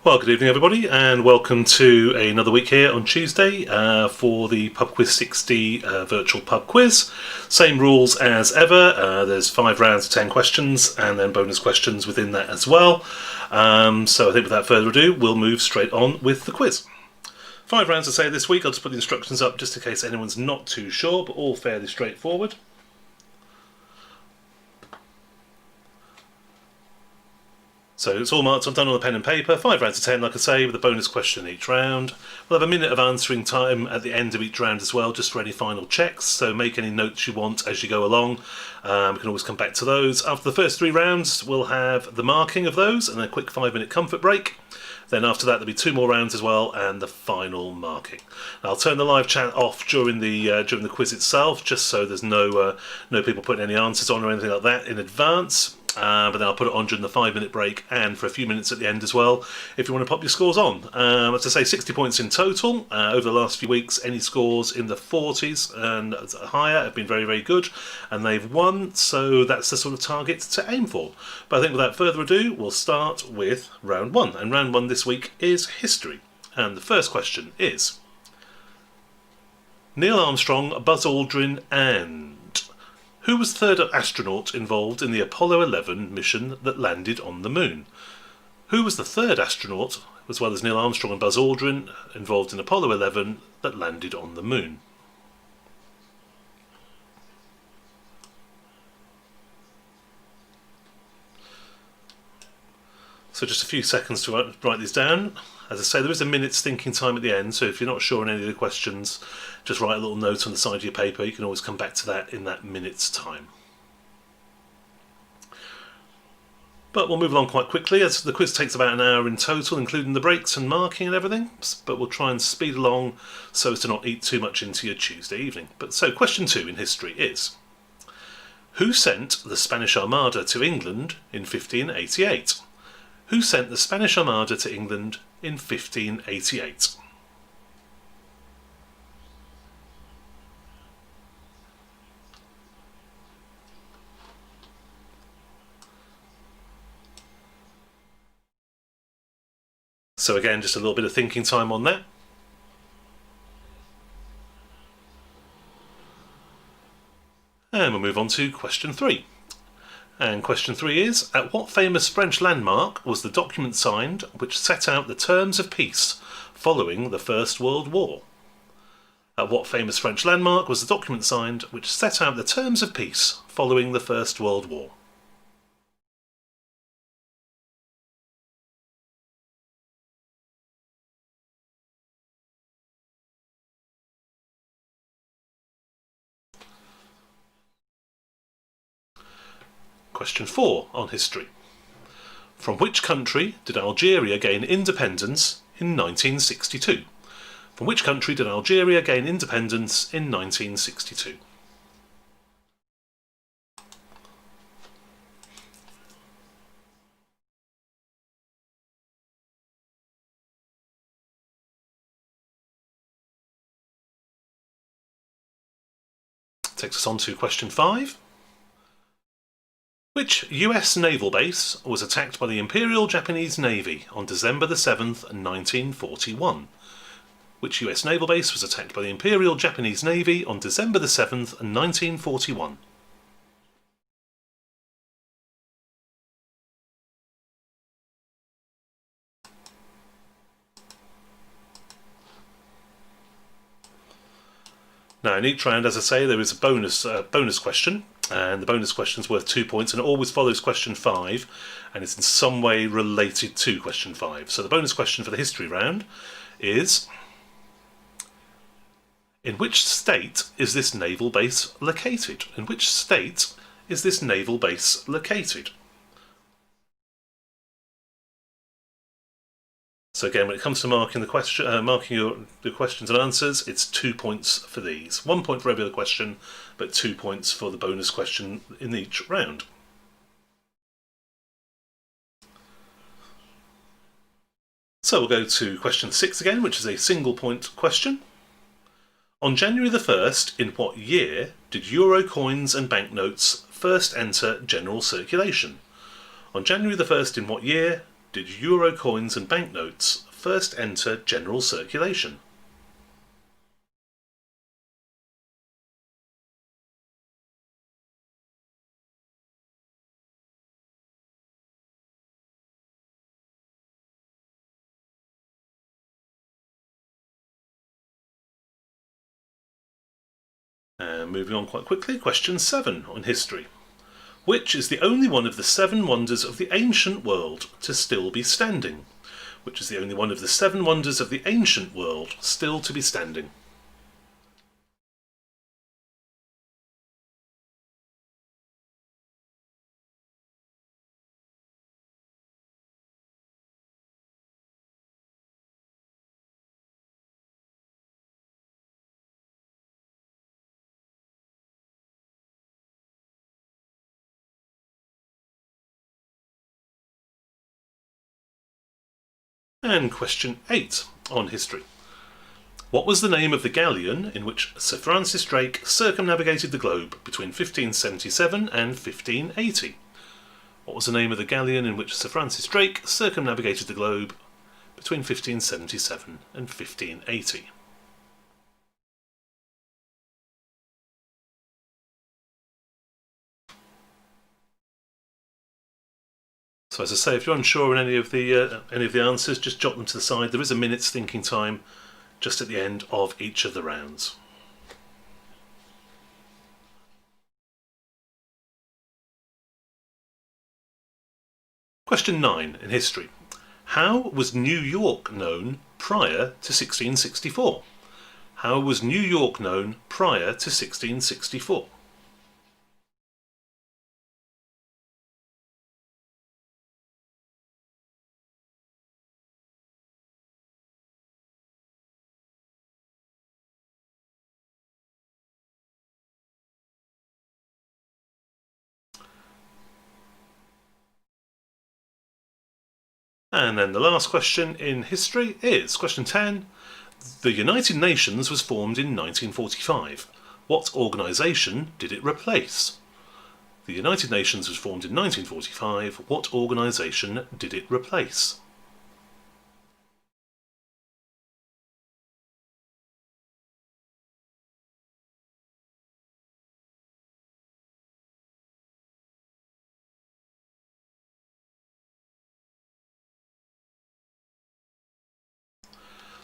Well, good evening everybody, and welcome to another week here on Tuesday for the Pubquiz 60 virtual pub quiz. Same rules as ever. There's 5 rounds of 10 questions and then bonus questions within that as well. So I think without further ado, we'll move straight on with the quiz. 5 rounds to say this week. I'll just put the instructions up just in case anyone's not too sure, but all fairly straightforward. So it's all marked, I've done on the pen and paper, 5 rounds of 10 like I say, with a bonus question each round. We'll have a minute of answering time at the end of each round as well, just for any final checks, so make any notes you want as you go along. We can always come back to those. After the first 3 rounds we'll have the marking of those and a quick 5-minute comfort break. Then after that there'll be 2 more rounds as well and the final marking. Now, I'll turn the live chat off during the quiz itself, just so there's no people putting any answers on or anything like that in advance. But then I'll put it on during the 5-minute break and for a few minutes at the end as well, if you want to pop your scores on. As I say, 60 points in total. Over the last few weeks, any scores in the 40s and higher have been very, very good, and they've won, so that's the sort of target to aim for. But I think without further ado, we'll start with round 1. And round 1 this week is history. And the first question is: Neil Armstrong, Buzz Aldrin and... Who was the third astronaut involved in the Apollo 11 mission that landed on the moon? Who was the third astronaut, as well as Neil Armstrong and Buzz Aldrin, involved in Apollo 11 that landed on the moon? So just a few seconds to write these down. As I say, there is a minute's thinking time at the end, so if you're not sure on any of the questions, just write a little note on the side of your paper. You can always come back to that in that minute's time. But we'll move along quite quickly, as the quiz takes about an hour in total, including the breaks and marking and everything. But we'll try and speed along so as to not eat too much into your Tuesday evening. But so, question 2 in history is: Who sent the Spanish Armada to England in 1588? Who sent the Spanish Armada to England in 1588? So again, just a little bit of thinking time on that. And we'll move on to question 3. And question 3 is: At what famous French landmark was the document signed which set out the terms of peace following the First World War? At what famous French landmark was the document signed which set out the terms of peace following the First World War? Question 4 on history. From which country did Algeria gain independence in 1962? From which country did Algeria gain independence in 1962? Takes us on to question 5. Which US naval base was attacked by the Imperial Japanese Navy on December the 7th, 1941? Which US naval base was attacked by the Imperial Japanese Navy on December the 7th, 1941? Now, in each round, as I say, there is a bonus question, and the bonus question is worth 2 points, and it always follows question 5, and it's in some way related to question 5. So the bonus question for the history round is: In which state is this naval base located? In which state is this naval base located? So again, when it comes to marking the question, the questions and answers, it's 2 points for these. 1 point for every other question, but 2 points for the bonus question in each round. So we'll go to question 6 again, which is a single point question. On January the 1st, in what year did euro coins and banknotes first enter general circulation? On January the 1st, in what year did euro coins and banknotes first enter general circulation? And moving on quite quickly, question 7 on history. Which is the only one of the 7 wonders of the ancient world to still be standing? Which is the only one of the 7 wonders of the ancient world still to be standing? And question 8 on history. What was the name of the galleon in which Sir Francis Drake circumnavigated the globe between 1577 and 1580? What was the name of the galleon in which Sir Francis Drake circumnavigated the globe between 1577 and 1580? So as I say, if you're unsure on any of the answers, just jot them to the side. There is a minute's thinking time just at the end of each of the rounds. Question 9 in history. How was New York known prior to 1664? How was New York known prior to 1664? And then the last question in history is question 10. The United Nations was formed in 1945. What organisation did it replace? The United Nations was formed in 1945. What organisation did it replace?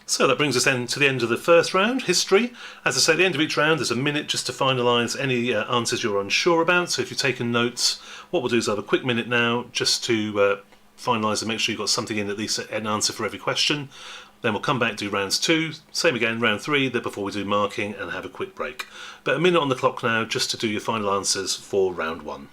So that brings us then to the end of the first round, history. As I say, at the end of each round, there's a minute just to finalise any answers you're unsure about. So if you've taken notes, what we'll do is have a quick minute now just to finalise and make sure you've got something in, at least an answer for every question. Then we'll come back, do rounds 2, same again, round 3, then before we do marking and have a quick break. But a minute on the clock now just to do your final answers for round 1.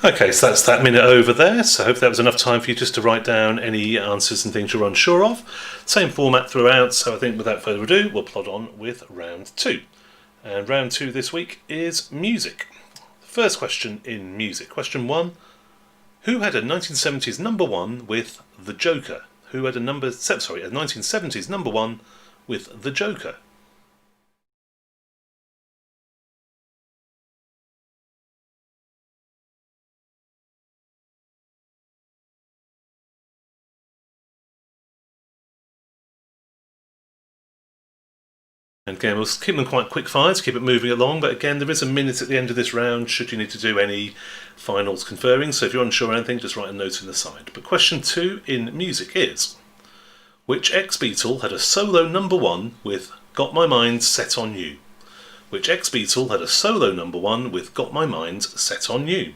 Okay, so that's that minute over there, so I hope that was enough time for you just to write down any answers and things you're unsure of. Same format throughout, so I think without further ado, we'll plod on with round 2. And round 2 this week is music. First question in music. Question 1. Who had a 1970s number 1 with The Joker? Who had a 1970s number 1 with The Joker? And again, we'll keep them quite quick fire to keep it moving along, but again, there is a minute at the end of this round should you need to do any finals conferring, so if you're unsure of anything, just write a note in the side. But question 2 in music is, which ex-Beatle had a solo #1 with Got My Mind Set on You? Which ex-Beatle had a solo #1 with Got My Mind Set on You?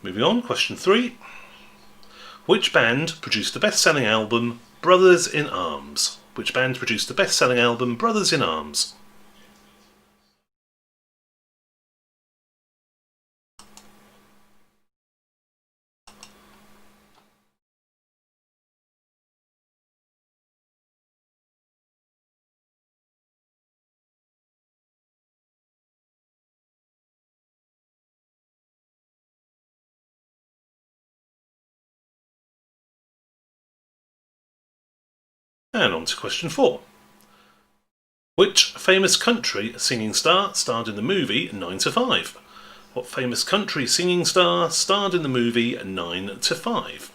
Moving on, question 3. Which band produced the best-selling album Brothers in Arms? Which band produced the best-selling album Brothers in Arms? And on to question 4. Which famous country singing star starred in the movie 9 to 5? What famous country singing star starred in the movie 9 to 5?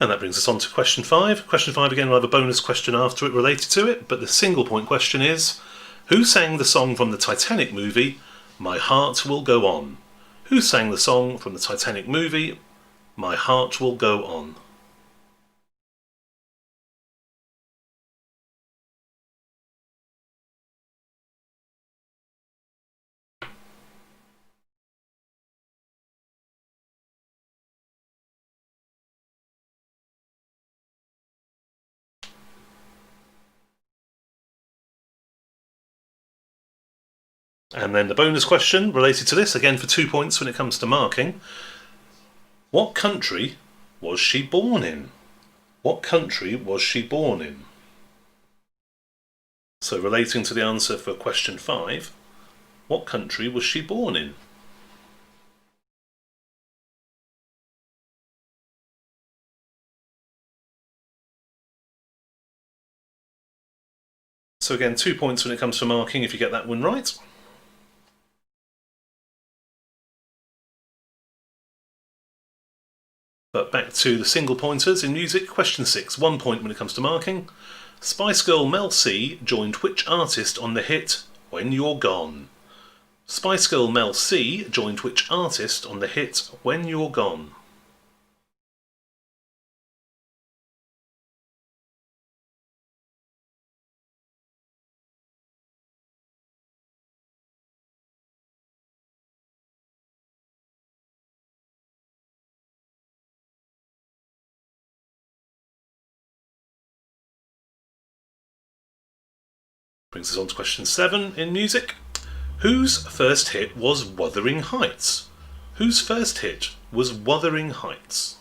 And that brings us on to question 5. Question 5 again, we'll have a bonus question after it related to it, but the single point question is, who sang the song from the Titanic movie, My Heart Will Go On? Who sang the song from the Titanic movie, My Heart Will Go On? And then the bonus question related to this, again for 2 points when it comes to marking. What country was she born in? What country was she born in? So relating to the answer for question 5, what country was she born in? So again, 2 points when it comes to marking if you get that one right. But back to the single pointers in music. Question 6, 1 point when it comes to marking. Spice Girl Mel C joined which artist on the hit When You're Gone? Spice Girl Mel C joined which artist on the hit When You're Gone? Brings us on to question 7 in music. Whose first hit was Wuthering Heights? Whose first hit was Wuthering Heights?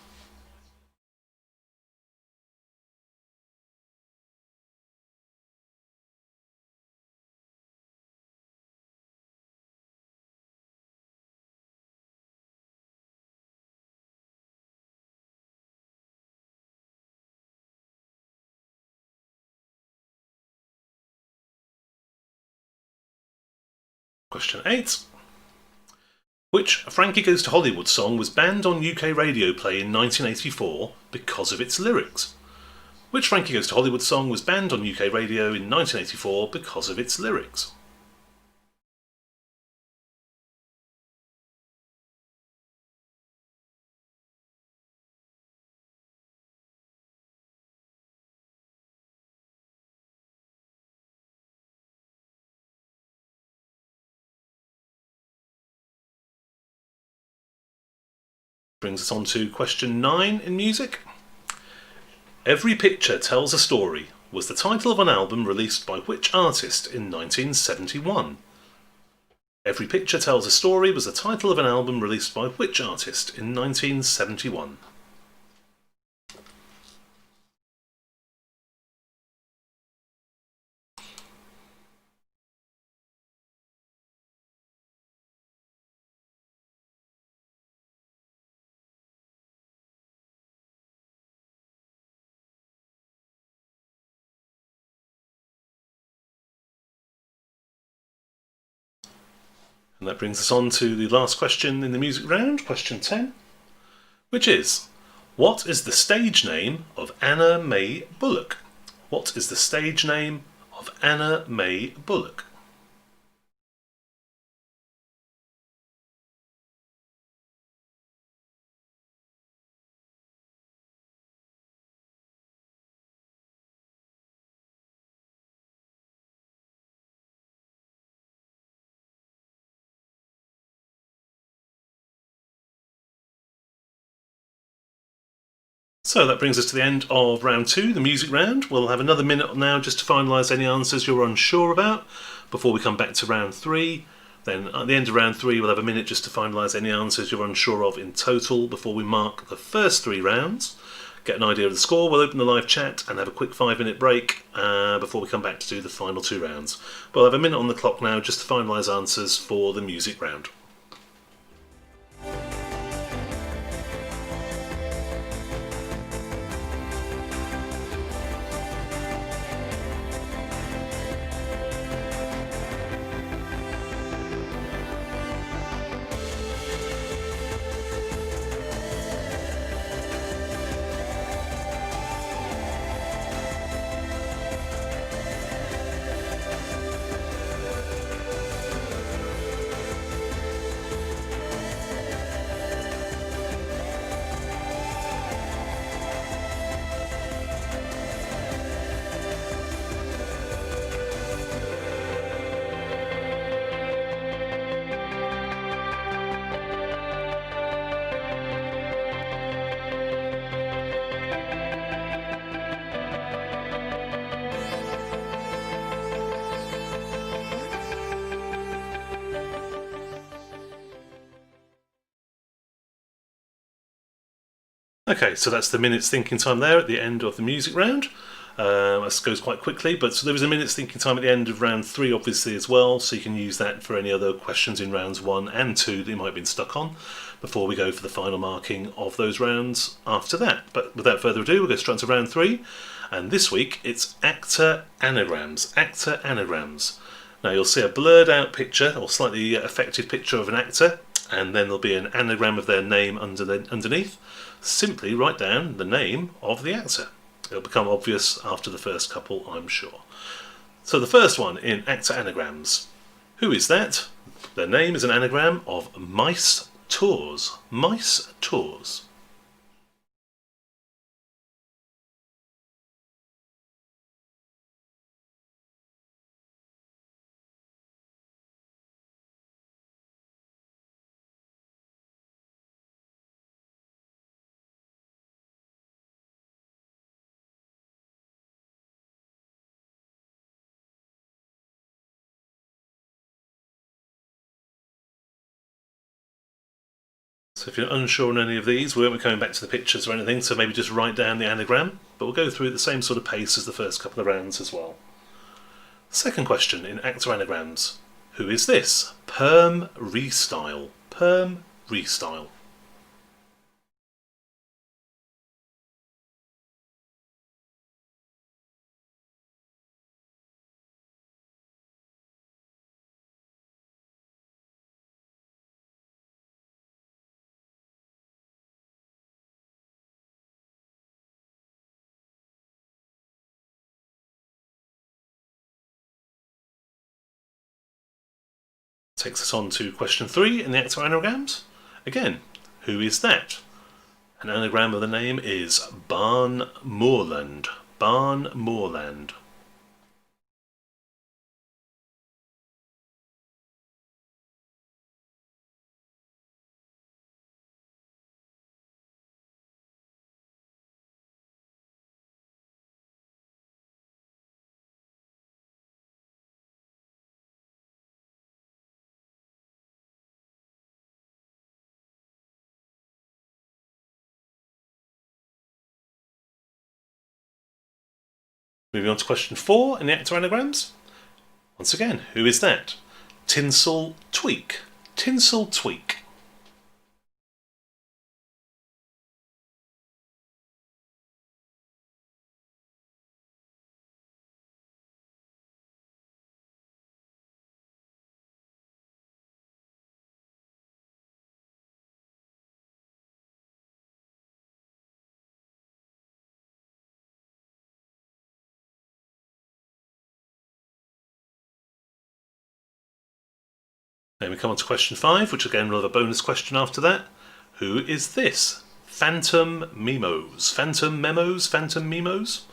Question 8. Which Frankie Goes to Hollywood song was banned on UK radio play in 1984 because of its lyrics? Which Frankie Goes to Hollywood song was banned on UK radio in 1984 because of its lyrics? Brings us on to question 9 in music. Every picture tells a story. was the title of an album released by which artist in 1971? Every Picture Tells a Story was the title of an album released by which artist in 1971? And that brings us on to the last question in the music round, question 10, which is, what is the stage name of Anna May Bullock? What is the stage name of Anna May Bullock? So that brings us to the end of round 2, the music round. We'll have another minute now just to finalise any answers you're unsure about before we come back to round 3. Then at the end of round 3 we'll have a minute just to finalise any answers you're unsure of in total before we mark the first 3 rounds. Get an idea of the score, we'll open the live chat and have a quick 5-minute break before we come back to do the final 2 rounds. We'll have a minute on the clock now just to finalise answers for the music round. Okay, so that's the minute's thinking time there at the end of the music round. This goes quite quickly, but so there was a minute's thinking time at the end of round 3 obviously as well, so you can use that for any other questions in rounds 1 and 2 that you might have been stuck on before we go for the final marking of those rounds after that. But without further ado, we'll go straight to round 3, and this week it's actor anagrams. Actor anagrams. Now you'll see a blurred out picture, or slightly affected picture of an actor, and then there'll be an anagram of their name underneath. Simply write down the name of the actor. It'll become obvious after the first couple, I'm sure. So the first one in actor anagrams. Who is that? Their name is an anagram of Mice Tours. Mice Tours. So if you're unsure on any of these, we won't be coming back to the pictures or anything, so maybe just write down the anagram, but we'll go through at the same sort of pace as the first couple of rounds as well. Second question in actor anagrams. Who is this? Perm Restyle. Perm Restyle. Takes us on to question 3 in the actor anagrams. Again, who is that? An anagram of the name is Barn Moorland. Barn Moorland. Moving on to question 4 in the actor anagrams. Once again, who is that? Tinsel tweak. Tinsel tweak. Then we come on to question 5, which again we'll have a bonus question after that. Who is this? Phantom Memos. Phantom Memos? Phantom Memos?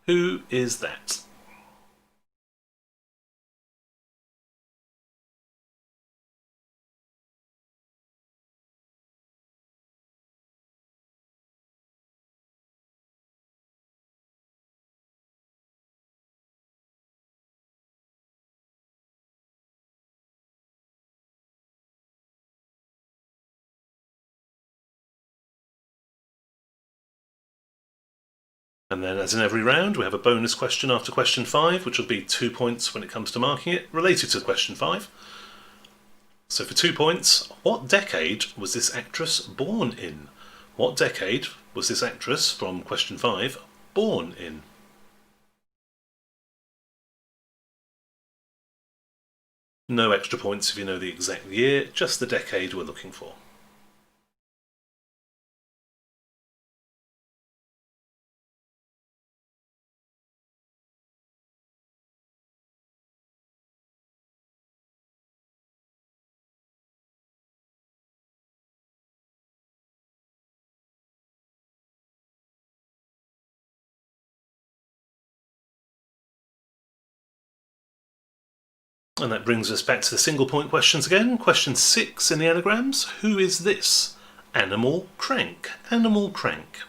Who is that? And then, as in every round, we have a bonus question after question 5, which will be 2 points when it comes to marking it, related to question 5. So for 2 points, what decade was this actress born in? What decade was this actress from question 5 born in? No extra points if you know the exact year, just the decade we're looking for. And that brings us back to the single point questions again. Question 6 in the anagrams. Who is this? Animal crank. Animal crank.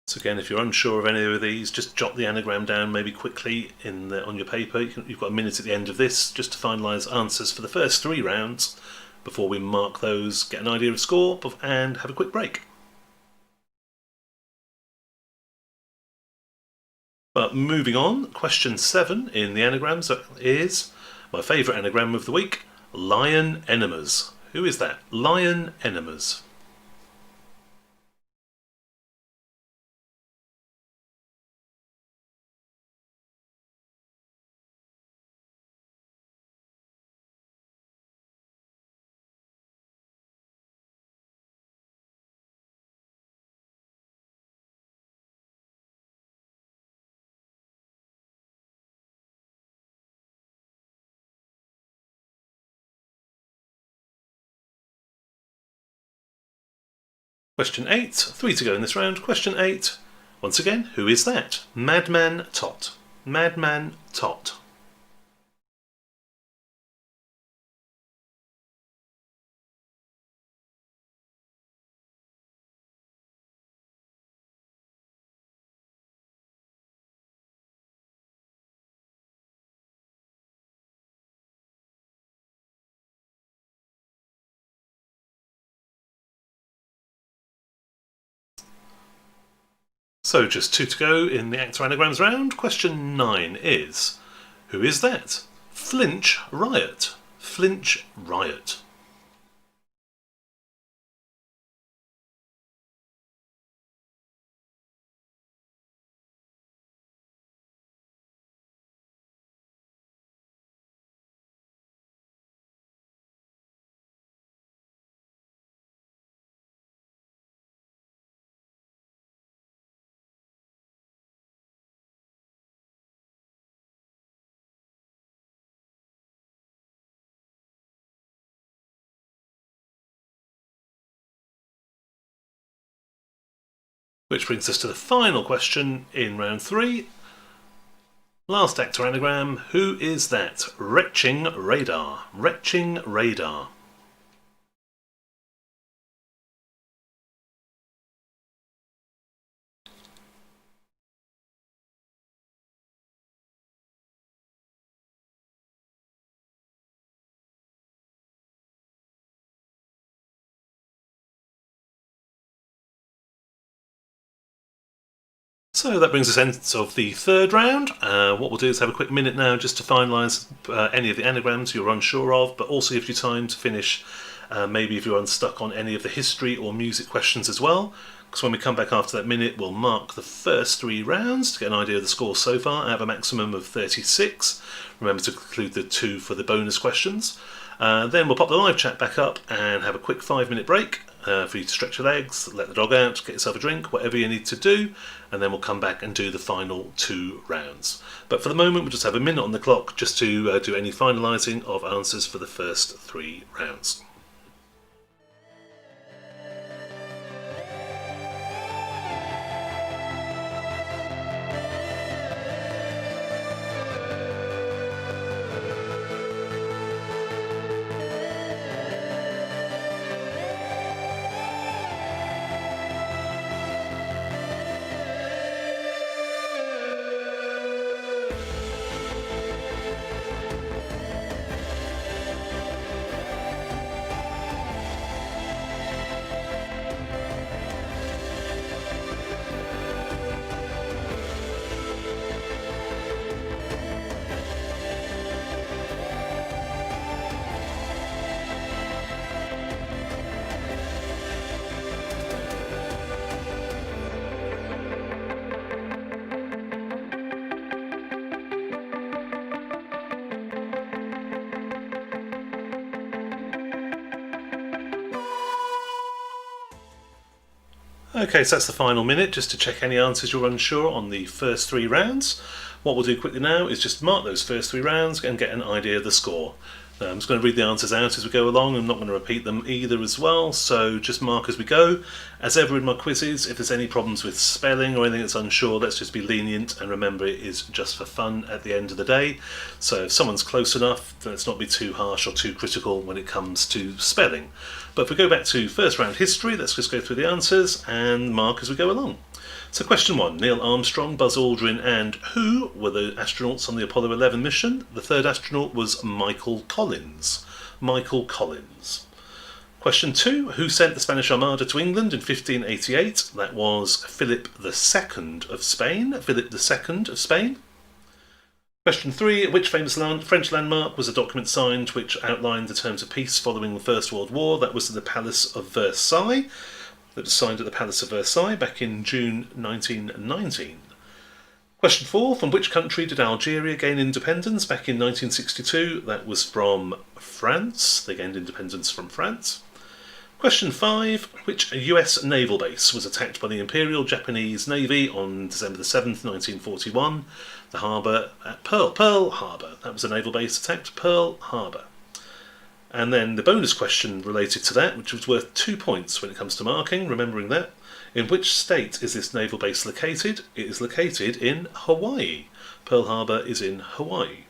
So again, if you're unsure of any of these, just jot the anagram down maybe quickly on your paper. You've got a minute at the end of this just to finalise answers for the first 3 rounds before we mark those, get an idea of score, and have a quick break. But moving on, question 7 in the anagrams is my favourite anagram of the week, lion enemas. Who is that? Lion enemas. Question 8, 3 to go in this round. Question 8, once again, who is that? Madman Tot. Madman Tot. So just 2 to go in the actor anagrams round. Question 9 is, who is that? Flinch Riot. Flinch Riot. Which brings us to the final question in round 3. Last actor anagram, who is that? Retching Radar. Retching Radar. So that brings us end of the third round. What we'll do is have a quick minute now just to finalise any of the anagrams you're unsure of, but also give you time to finish maybe if you're unstuck on any of the history or music questions as well. Because when we come back after that minute, we'll mark the first 3 rounds to get an idea of the score so far. I have a maximum of 36. Remember to include the 2 for the bonus questions. Then we'll pop the live chat back up and have a quick 5-minute break for you to stretch your legs, let the dog out, get yourself a drink, whatever you need to do, and then we'll come back and do the final 2 rounds. But for the moment, we'll just have a minute on the clock just to do any finalising of answers for the first 3 rounds. Okay, so that's the final minute, just to check any answers you're unsure on the first 3 rounds. What we'll do quickly now is just mark those first 3 rounds and get an idea of the score. I'm just going to read the answers out as we go along. I'm not going to repeat them either as well, so just mark as we go. As ever in my quizzes, if there's any problems with spelling or anything that's unsure, let's just be lenient and remember it is just for fun at the end of the day. So if someone's close enough, let's not be too harsh or too critical when it comes to spelling. But if we go back to first round history, let's just go through the answers and mark as we go along. So question 1, Neil Armstrong, Buzz Aldrin and who were the astronauts on the Apollo 11 mission? The third astronaut was Michael Collins. Michael Collins. Question 2, who sent the Spanish Armada to England in 1588? That was Philip II of Spain. Philip II of Spain. Question 3, which famous French landmark was a document signed which outlined the terms of peace following the First World War? That was the Palace of Versailles. That was signed at the Palace of Versailles back in June 1919. Question 4, from which country did Algeria gain independence back in 1962? That was from France. They gained independence from France. Question 5, which US naval base was attacked by the Imperial Japanese Navy on December the 7th, 1941? The harbour at Pearl Harbor. That was a naval base attacked, Pearl Harbor. And then the bonus question related to that, which was worth 2 points when it comes to marking, remembering that. In which state is this naval base located? It is located in Hawaii. Pearl Harbor is in Hawaii.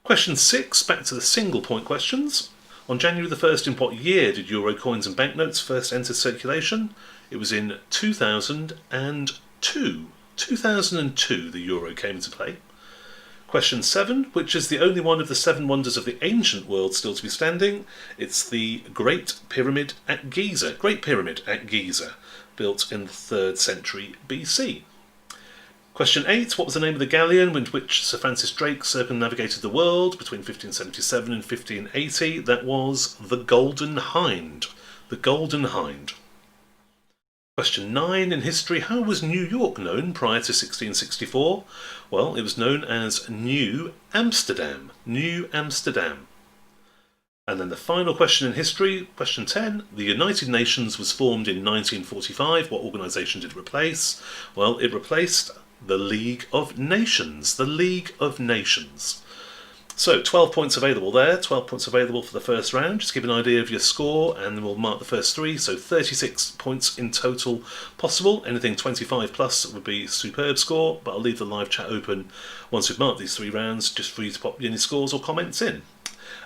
Question 6, back to the single point questions. On January the 1st, in what year did euro coins and banknotes first enter circulation? It was in 2002. 2002 the euro came into play. Question 7, which is the only one of the 7 wonders of the ancient world still to be standing? It's the Great Pyramid at Giza. Great Pyramid at Giza, built in the 3rd century BC. Question 8, what was the name of the galleon with which Sir Francis Drake circumnavigated the world between 1577 and 1580? That was the Golden Hind. The Golden Hind. Question 9, in history, how was New York known prior to 1664? Well, it was known as New Amsterdam. New Amsterdam. And then the final question in history, question 10, the United Nations was formed in 1945. What organisation did it replace? Well, it replaced the League of Nations. The League of Nations. So 12 points available there, 12 points available for the first round. Just give an idea of your score and then we'll mark the first 3. So 36 points in total possible. Anything 25 plus would be a superb score, but I'll leave the live chat open once we've marked these 3 rounds just for you to pop any scores or comments in.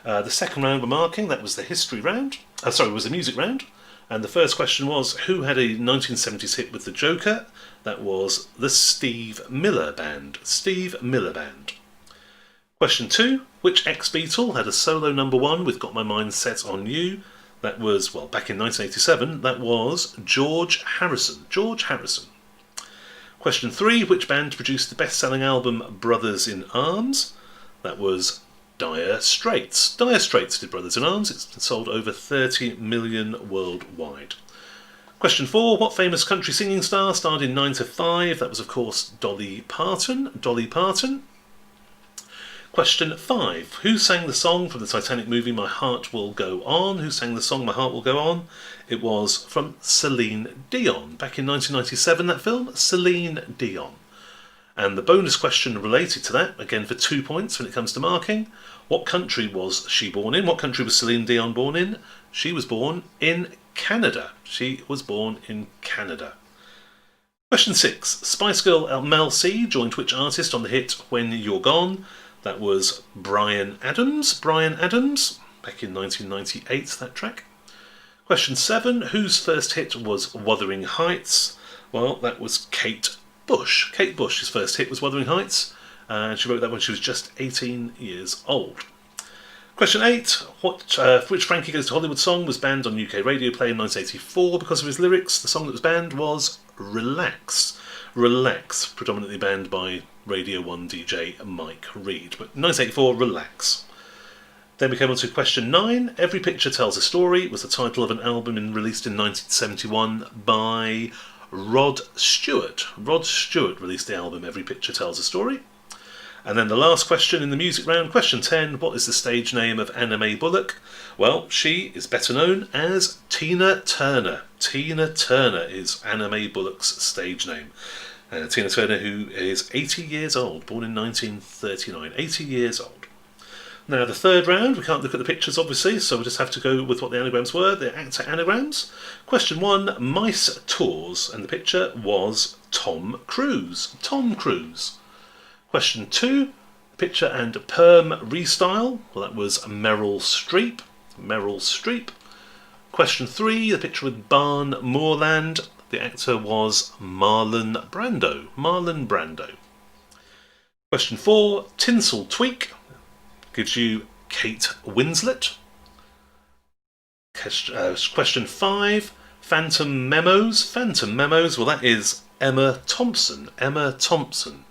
The second round we're marking, that was the history round. Was the music round. And the first question was, who had a 1970s hit with the Joker? That was the Steve Miller Band. Steve Miller Band. Question 2, which ex-Beatle had a solo #1 with Got My Mind Set on You? That was, well, back in 1987, that was George Harrison. George Harrison. Question 3, which band produced the best-selling album Brothers in Arms? That was Dire Straits. Dire Straits did Brothers in Arms. It's sold over 30 million worldwide. Question 4, what famous country singing star starred in 9 to 5? That was, of course, Dolly Parton. Dolly Parton. Question 5, who sang the song from the Titanic movie My Heart Will Go On? Who sang the song My Heart Will Go On? It was from Celine Dion. Back in 1997, that film, Celine Dion. And the bonus question related to that, again for 2 points when it comes to marking, what country was she born in? What country was Celine Dion born in? She was born in Canada. She was born in Canada. Question 6, Spice Girl Mel C joined which artist on the hit When You're Gone? That was Bryan Adams. Bryan Adams, back in 1998, that track. Question 7, whose first hit was Wuthering Heights? Well, that was Kate Bush. Kate Bush's first hit was Wuthering Heights, and she wrote that when she was just 18 years old. Question 8, which Frankie Goes to Hollywood song was banned on UK radio play in 1984 because of his lyrics? The song that was banned was Relax. Relax, predominantly banned by Radio 1 DJ Mike Reid. But 1984, Relax. Then we came on to question 9. Every Picture Tells a Story was the title of an album released in 1971 by Rod Stewart. Rod Stewart released the album Every Picture Tells a Story. And then the last question in the music round, question 10, what is the stage name of Anna Mae Bullock? Well, she is better known as Tina Turner. Tina Turner is Anna Mae Bullock's stage name. Tina Turner, who is 80 years old, born in 1939, 80 years old. Now, the third round, we can't look at the pictures, obviously, so we'll just have to go with what the anagrams were, the actor anagrams. Question 1, Mice Tours, and the picture was Tom Cruise. Tom Cruise. Question 2, picture and perm restyle, well, that was Meryl Streep. Meryl Streep. Question 3, the picture with Barn Moorland. The actor was Marlon Brando. Marlon Brando. Question 4, Tinsel Tweak, gives you Kate Winslet. Question 5, Phantom Memos. Phantom Memos, well, that is Emma Thompson. Emma Thompson.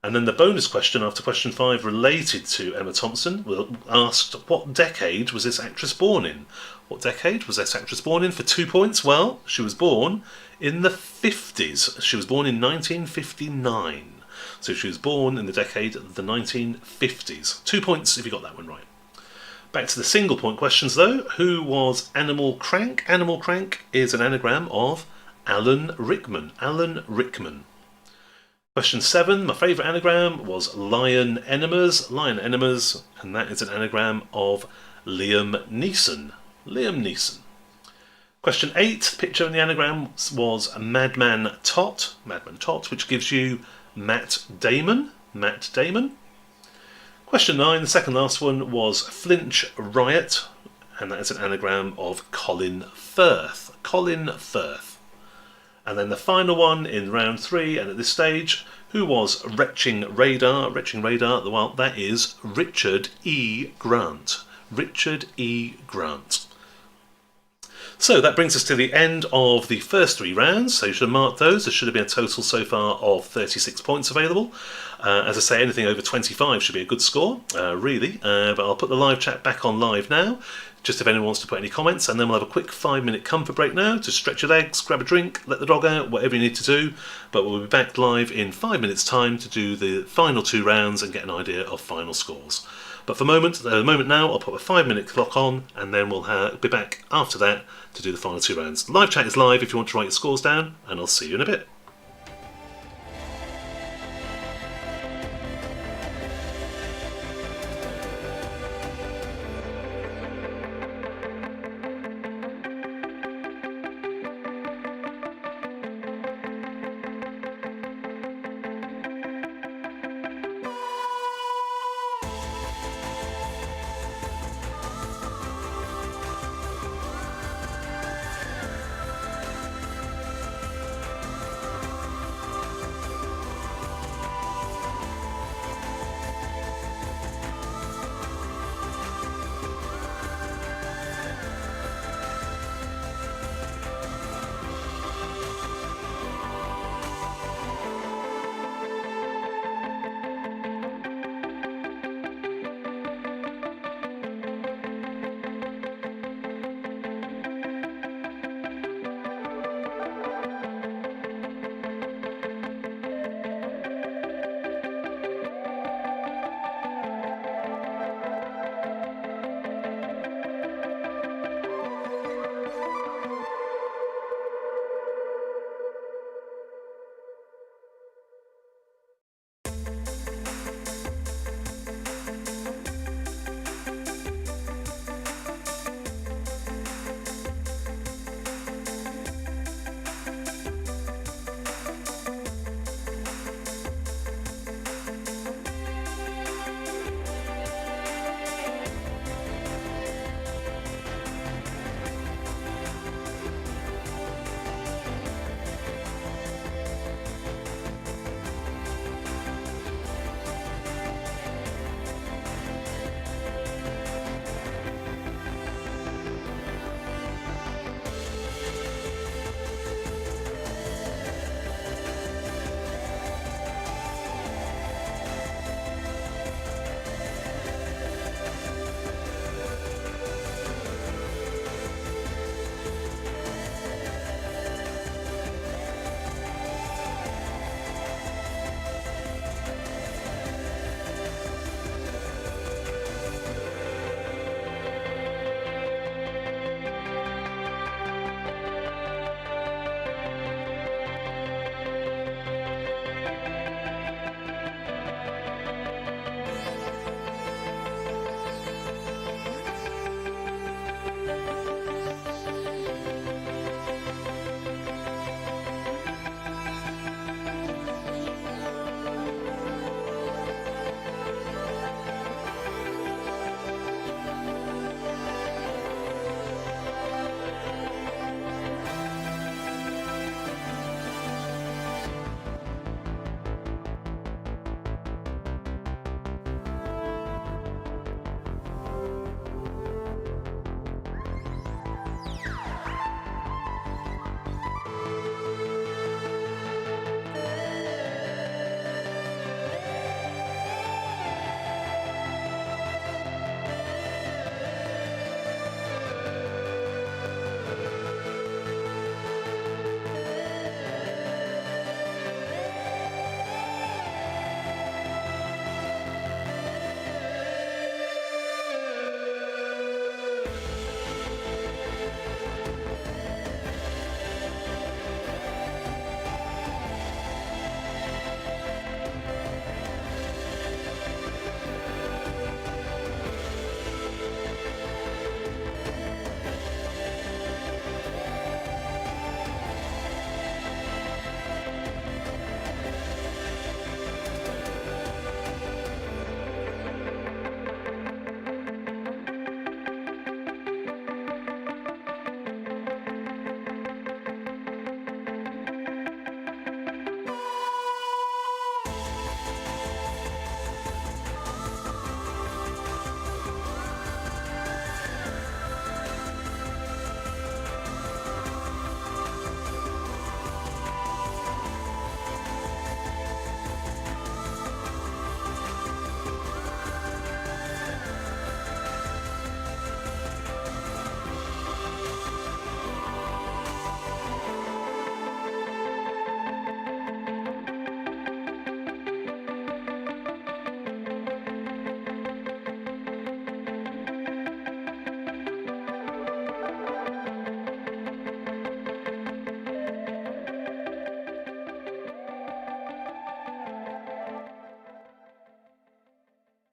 And then the bonus question after question 5 related to Emma Thompson asked, what decade was this actress born in? What decade was this actress born in for 2 points? Well, she was born in the 50s. She was born in 1959. So she was born in the decade of the 1950s. 2 points if you got that one right. Back to the single point questions though. Who was Animal Crank? Animal Crank is an anagram of Alan Rickman. Alan Rickman. Question 7, my favourite anagram was Lion Enemas. Lion Enemas, and that is an anagram of Liam Neeson. Liam Neeson. Question 8, the picture in the anagram was Madman Tot. Madman Tot, which gives you Matt Damon. Matt Damon. Question 9, the second last one was Flinch Riot, and that is an anagram of Colin Firth. Colin Firth. And then the final one in round 3, and at this stage, who was Retching Radar? Retching Radar, well, that is Richard E. Grant. Richard E. Grant. So that brings us to the end of the first 3 rounds, so you should have marked those. There should have been a total so far of 36 points available. As I say, anything over 25 should be a good score, really. But I'll put the live chat back on live now, just if anyone wants to put any comments, and then we'll have a quick 5-minute comfort break now to stretch your legs, grab a drink, let the dog out, whatever you need to do. But we'll be back live in 5 minutes' time to do the final 2 rounds and get an idea of final scores. But for the moment now, I'll put a 5-minute clock on, and then we'll be back after that to do the final 2 rounds. Live chat is live if you want to write your scores down, and I'll see you in a bit.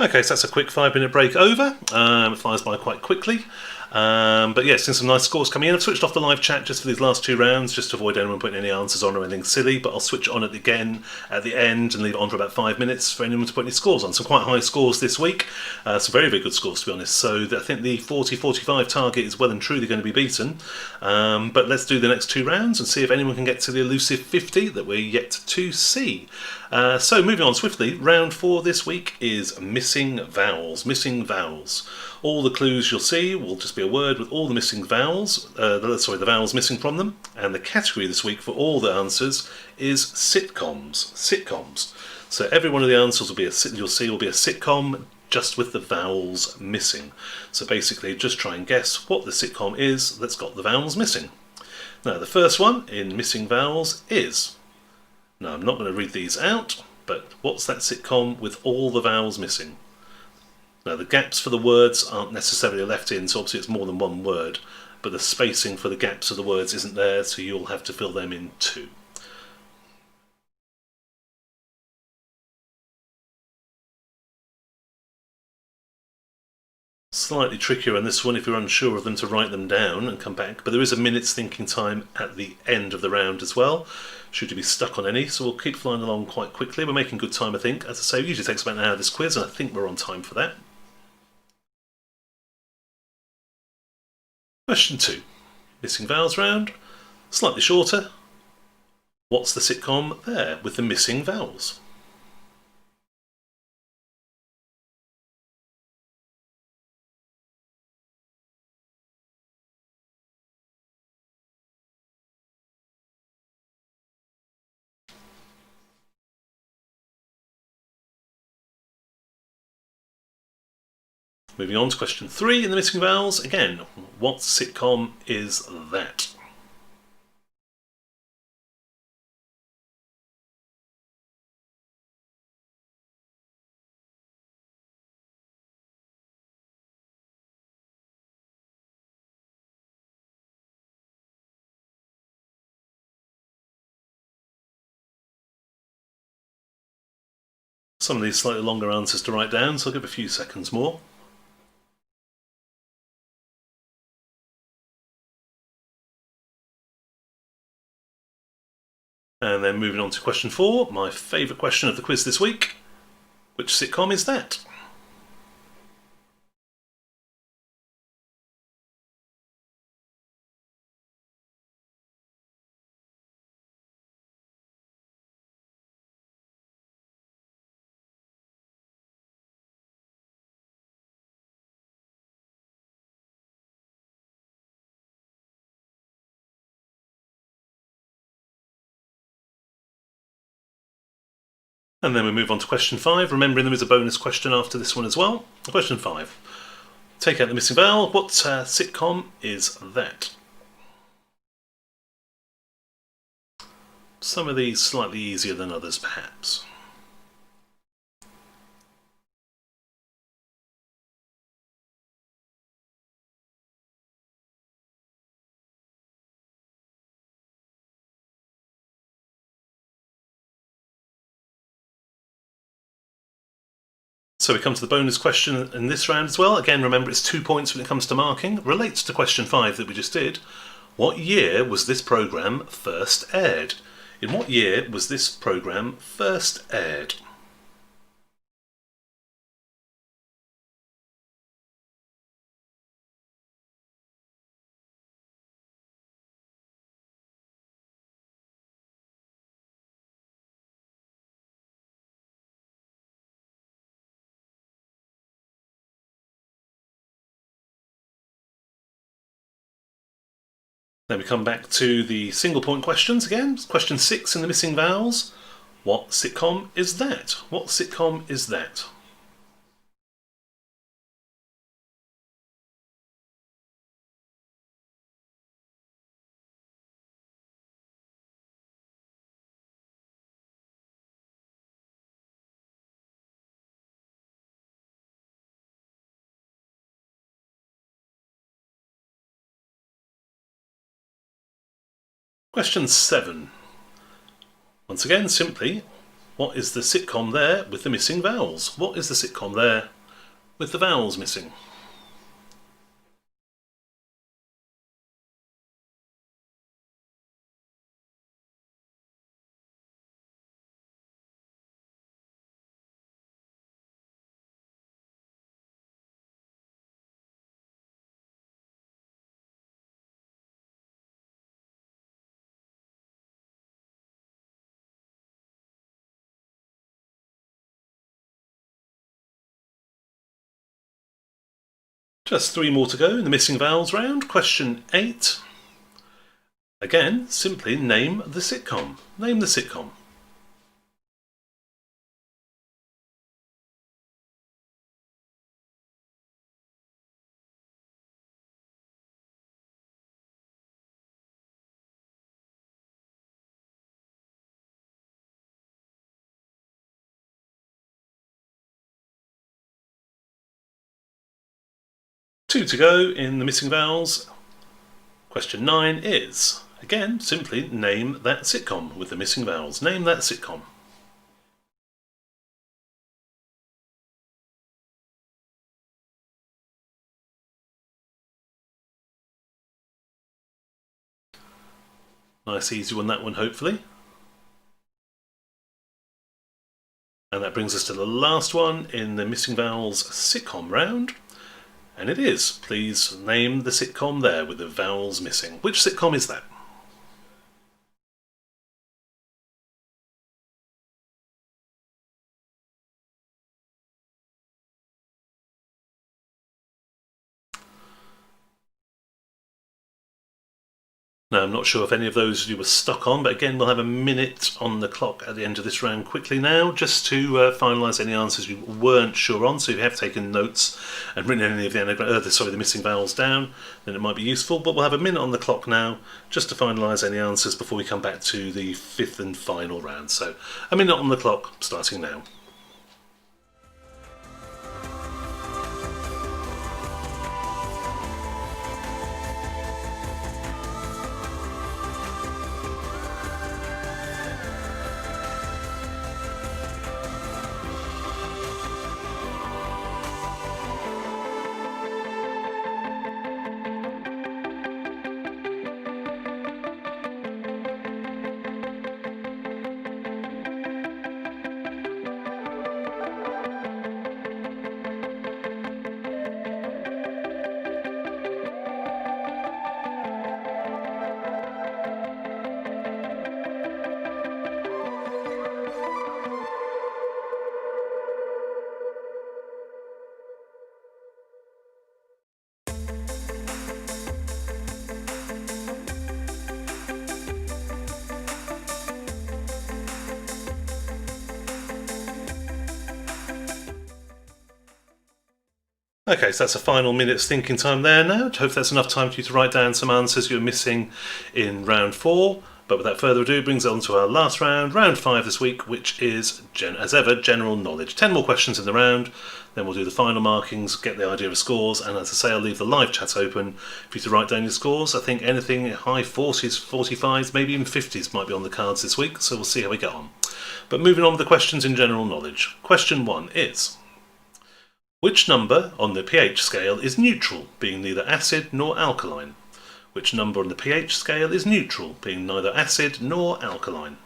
Okay, so that's a quick 5-minute break over. It flies by quite quickly. But yeah, seeing some nice scores coming in. I've switched off the live chat just for these last 2 rounds, just to avoid anyone putting any answers on or anything silly, but I'll switch it on again at the end and leave it on for about 5 minutes for anyone to put any scores on. Some quite high scores this week, some very, very good scores to be honest. So I think the 40-45 target is well and truly going to be beaten. But let's do the next 2 rounds and see if anyone can get to the elusive 50 that we're yet to see. So moving on swiftly, round 4 this week is missing vowels. Missing vowels. All the clues you'll see will just be a word with all the missing vowels, the vowels missing from them, and the category this week for all the answers is sitcoms. Sitcoms. So every one of the answers will be you'll see will be a sitcom, just with the vowels missing. So basically, just try and guess what the sitcom is that's got the vowels missing. Now, the first one in missing vowels is. Now, I'm not going to read these out, but what's that sitcom with all the vowels missing? Now, the gaps for the words aren't necessarily left in, so obviously it's more than one word, but the spacing for the gaps of the words isn't there, so you'll have to fill them in too. Slightly trickier on this one if you're unsure of them to write them down and come back, but there is a minute's thinking time at the end of the round as well, should you be stuck on any, so we'll keep flying along quite quickly. We're making good time, I think. As I say, it usually takes about an hour this quiz, and I think we're on time for that. Question 2. Missing vowels round. Slightly shorter. What's the sitcom there with the missing vowels? Moving on to question 3 in the missing vowels. Again, what sitcom is that? Some of these slightly longer answers to write down, so I'll give a few seconds more. And then moving on to question 4, my favourite question of the quiz this week. Which sitcom is that? And then we move on to question 5, remembering there is a bonus question after this one as well. Question 5. Take out the missing vowel. What sitcom is that? Some of these slightly easier than others, perhaps. So we come to the bonus question in this round as well. Again, remember it's 2 points when it comes to marking. Relates to question 5 that we just did. What year was this programme first aired? In what year was this programme first aired? Then we come back to the single point questions again. Question 6 in the missing vowels. What sitcom is that? What sitcom is that? Question 7. Once again, simply, What is the sitcom there with the missing vowels? What is the sitcom there with the vowels missing? Just 3 more to go in the missing vowels round. Question 8. Again, simply name the sitcom. Name the sitcom. Two to go in the missing vowels. Question 9 is, again, simply name that sitcom with the missing vowels. Name that sitcom. Nice easy one, that one, hopefully. And that brings us to the last one in the missing vowels sitcom round. And it is, please name the sitcom there with the vowels missing. Which sitcom is that? Now, I'm not sure if any of those you were stuck on, but again, we'll have a minute on the clock at the end of this round quickly now, just to finalise any answers you weren't sure on. So if you have taken notes and written any of the missing vowels down, then it might be useful. But we'll have a minute on the clock now, just to finalise any answers before we come back to the 5th and final round. So a minute on the clock, starting now. Okay, so that's a final minute's thinking time there now. I hope that's enough time for you to write down some answers you're missing in round 4. But without further ado, brings it on to our last round, round 5 this week, which is, as ever, general knowledge. 10 more questions in the round, then we'll do the final markings, get the idea of scores, and as I say, I'll leave the live chat open for you to write down your scores. I think anything high 40s, 45s, maybe even 50s might be on the cards this week, so we'll see how we get on. But moving on with the questions in general knowledge. Question 1 is, which number on the pH scale is neutral, being neither acid nor alkaline? Which number on the pH scale is neutral, being neither acid nor alkaline?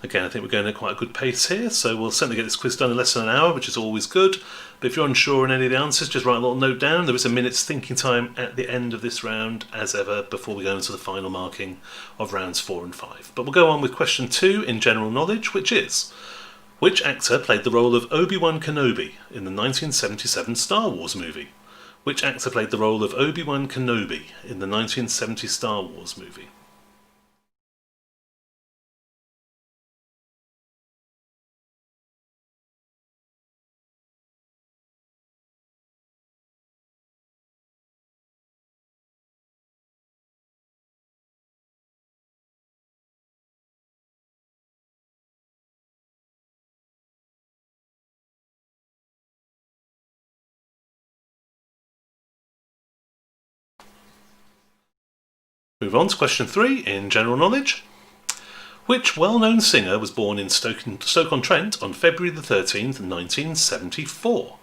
Again, I think we're going at quite a good pace here, so we'll certainly get this quiz done in less than an hour, which is always good. But if you're unsure on any of the answers, just write a little note down. There is a minute's thinking time at the end of this round, as ever, before we go into the final marking of rounds 4 and 5. But we'll go on with question 2 in general knowledge, which is, which actor played the role of Obi-Wan Kenobi in the 1977 Star Wars movie? Which actor played the role of Obi-Wan Kenobi in the 1970 Star Wars movie? Move on to question 3 in general knowledge. Which well-known singer was born in Stoke-on-Trent on February the 13th, 1974?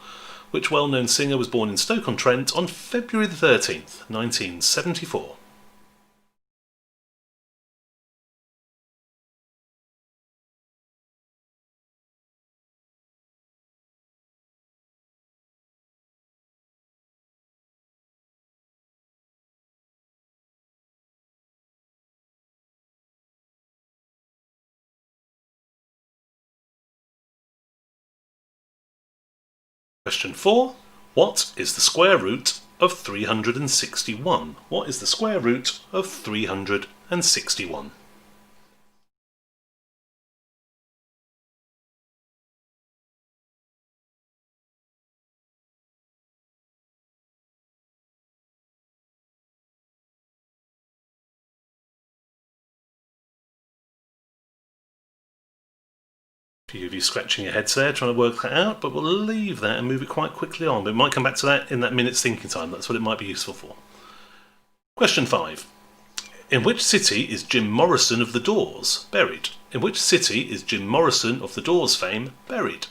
Which well-known singer was born in Stoke-on-Trent on February the 13th, 1974? Question 4. What is the square root of 361? What is the square root of 361? A few of you scratching your heads there trying to work that out, but we'll leave that and move it quite quickly on. But we might come back to that in that minute's thinking time. That's what it might be useful for. Question 5. In which city is Jim Morrison of The Doors buried? In which city is Jim Morrison of The Doors fame buried?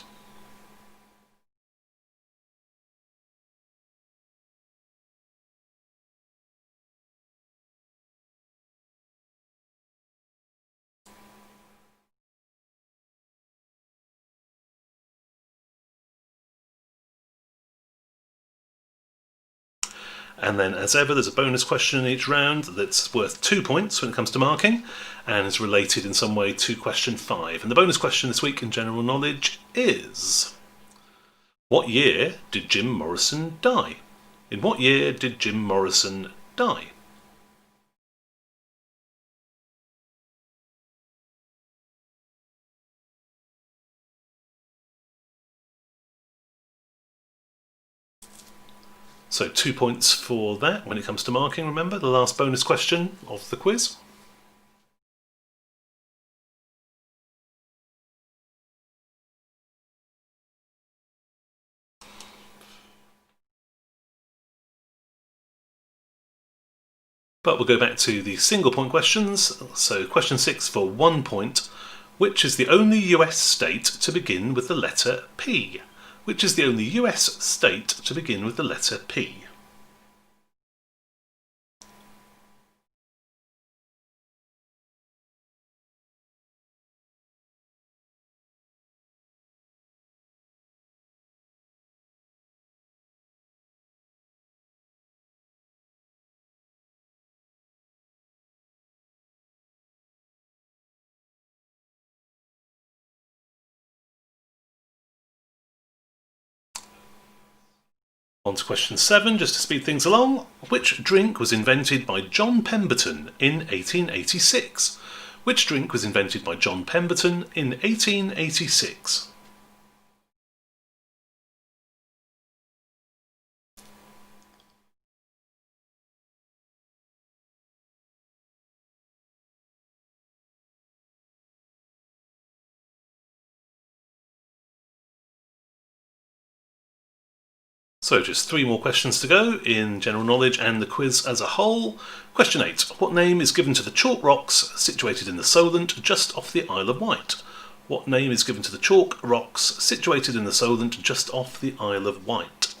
And then, as ever, there's a bonus question in each round that's worth 2 points when it comes to marking and is related in some way to question 5. And the bonus question this week in general knowledge is: what year did Jim Morrison die? In what year did Jim Morrison die? So 2 points for that when it comes to marking, remember, the last bonus question of the quiz. But we'll go back to the single point questions. So question 6 for 1 point. Which is the only US state to begin with the letter P? Which is the only US state to begin with the letter P? On to question 7, just to speed things along. Which drink was invented by John Pemberton in 1886? Which drink was invented by John Pemberton in 1886? So just 3 more questions to go in general knowledge and the quiz as a whole. Question 8. What name is given to the chalk rocks situated in the Solent just off the Isle of Wight? What name is given to the chalk rocks situated in the Solent just off the Isle of Wight?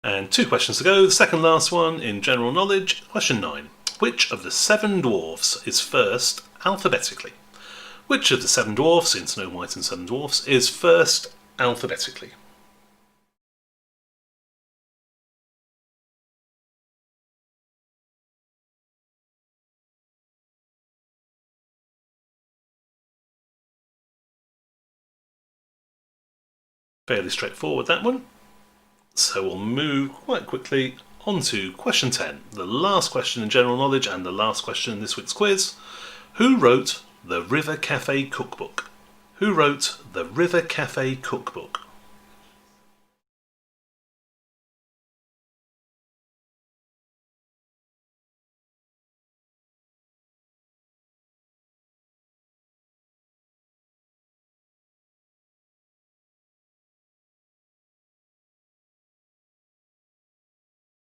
And 2 questions to go. The second last one in general knowledge. Question 9. Which of the 7 dwarfs is first alphabetically? Which of the 7 dwarfs in Snow White and 7 Dwarfs is first alphabetically? Fairly straightforward, that one. So we'll move quite quickly on to question 10, the last question in general knowledge and the last question in this week's quiz. Who wrote The River Cafe Cookbook? Who wrote The River Cafe Cookbook?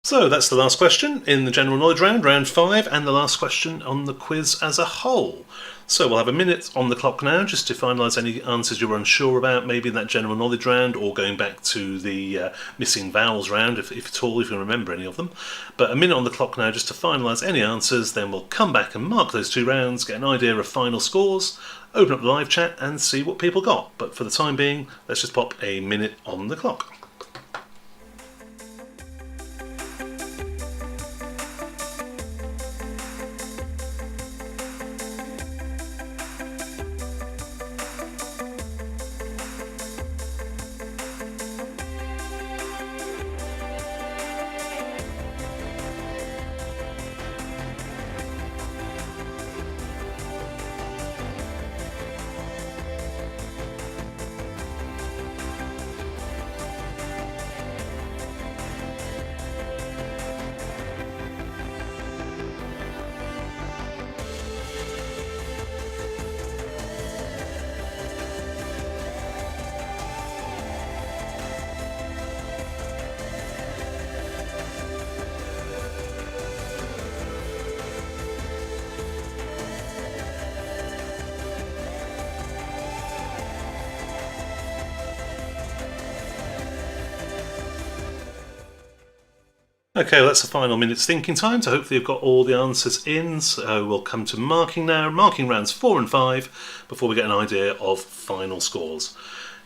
So that's the last question in the general knowledge round, round 5, and the last question on the quiz as a whole. So we'll have a minute on the clock now just to finalise any answers you're unsure about, maybe in that general knowledge round, or going back to the missing vowels round, if at all, if you remember any of them. But a minute on the clock now just to finalise any answers, then we'll come back and mark those 2 rounds, get an idea of final scores, open up the live chat and see what people got. But for the time being, let's just pop a minute on the clock. Okay, well that's the final minute's thinking time, so hopefully you've got all the answers in. So we'll come to marking now, marking rounds 4 and 5 before we get an idea of final scores.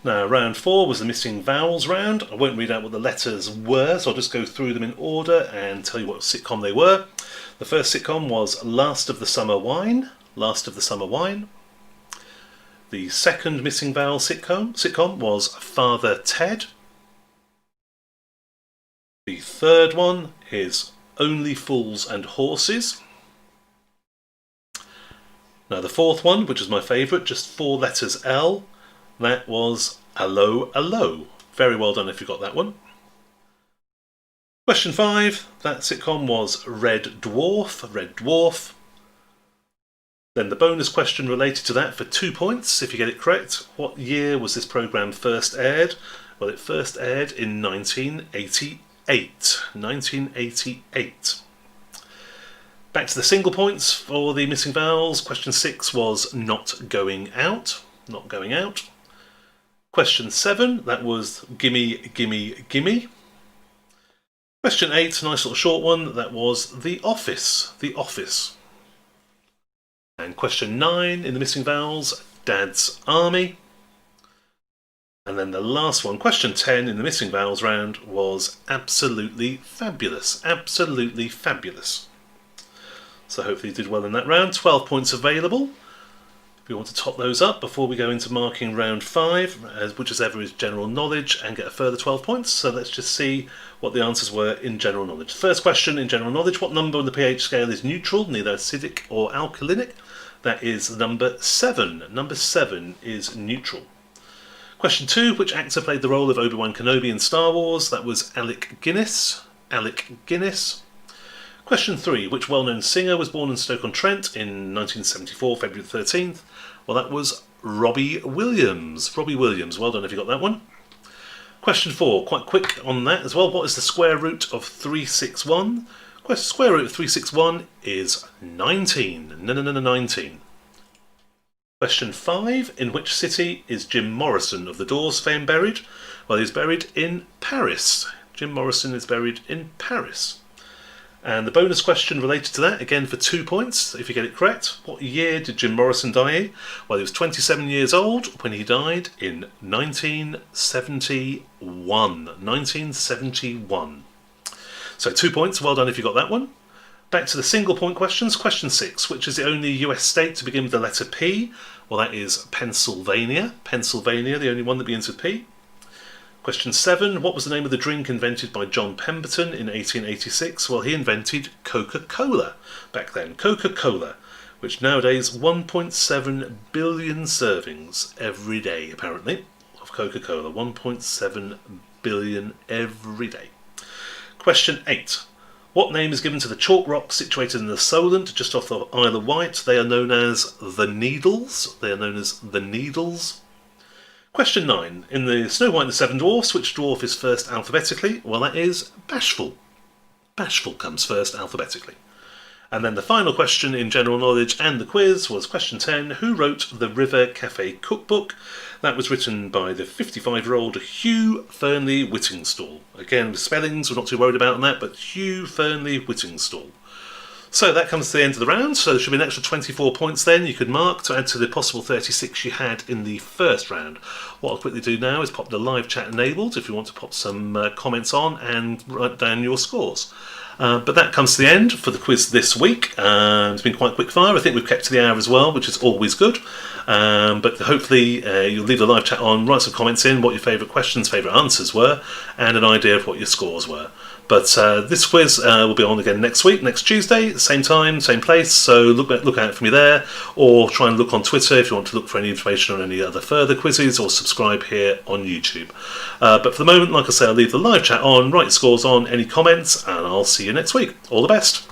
Now, round 4 was the missing vowels round. I won't read out what the letters were, so I'll just go through them in order and tell you what sitcom they were. The first sitcom was Last of the Summer Wine, Last of the Summer Wine. The second missing vowel sitcom was Father Ted. The third one is Only Fools and Horses. Now the fourth one, which is my favourite, just 4 letters L, that was Allo Allo. Very well done if you got that one. Question 5, that sitcom was Red Dwarf, Red Dwarf. Then the bonus question related to that for 2 points, if you get it correct. What year was this programme first aired? Well, it first aired in 1988. 1988. Back to the single points for the missing vowels. Question 6 was Not Going Out. Not Going Out. Question 7, that was Gimme, Gimme, Gimme. Question 8, nice little short one, that was The Office. The Office. And question 9 in the missing vowels, Dad's Army. And then the last one, question 10 in the missing vowels round, was Absolutely Fabulous. Absolutely Fabulous. So hopefully you did well in that round. 12 points available. If you want to top those up before we go into marking round 5, which as ever is general knowledge, and get a further 12 points. So let's just see what the answers were in general knowledge. First question in general knowledge, what number on the pH scale is neutral, neither acidic or alkalinic? That is number 7. Number 7 is neutral. Question 2, which actor played the role of Obi-Wan Kenobi in Star Wars? That was Alec Guinness. Alec Guinness. Question 3, which well-known singer was born in Stoke-on-Trent in 1974, February 13th? Well, that was Robbie Williams. Robbie Williams, well done if you got that one. Question 4, quite quick on that as well. What is the square root of 361? Square root of 361 is 19. 19. Question 5, in which city is Jim Morrison of the Doors fame buried? Well, he's buried in Paris. Jim Morrison is buried in Paris. And the bonus question related to that, again for 2 points, if you get it correct. What year did Jim Morrison die in? Well, he was 27 years old when he died in 1971. 1971. So 2 points, well done if you got that one. Back to the single point questions. Question 6, which is the only US state to begin with the letter P? Well, that is Pennsylvania. Pennsylvania, the only one that begins with P. Question 7, what was the name of the drink invented by John Pemberton in 1886? Well, he invented Coca-Cola back then. Coca-Cola which nowadays 1.7 billion servings every day, apparently, of Coca-Cola. 1.7 billion every day. Question 8. What name is given to the chalk rocks situated in the Solent, just off the Isle of Wight? They are known as the Needles. Question 9. In the Snow White and the Seven Dwarfs, which dwarf is first alphabetically? Well, that is Bashful. Bashful comes first alphabetically. And then the final question in general knowledge and the quiz was question 10. Who wrote the River Cafe Cookbook? That was written by the 55-year-old Hugh Fernley Whittingstall. Again, with spellings, we're not too worried about that, but Hugh Fernley Whittingstall. So that comes to the end of the round, so there should be an extra 24 points then you could mark to add to the possible 36 you had in the first round. What I'll quickly do now is pop the live chat enabled if you want to pop some comments on and write down your scores. But that comes to the end for the quiz this week. It's been quite quick fire. I think we've kept to the hour as well, which is always good. But hopefully you'll leave the live chat on, write some comments in, what your favourite questions, favourite answers were, and an idea of what your scores were. But this quiz will be on again next week, next Tuesday, same time, same place, so look out for me there, or try and look on Twitter if you want to look for any information on any other further quizzes, or subscribe here on YouTube. But for the moment, like I say, I'll leave the live chat on, write your scores on, any comments, and I'll see you next week. All the best.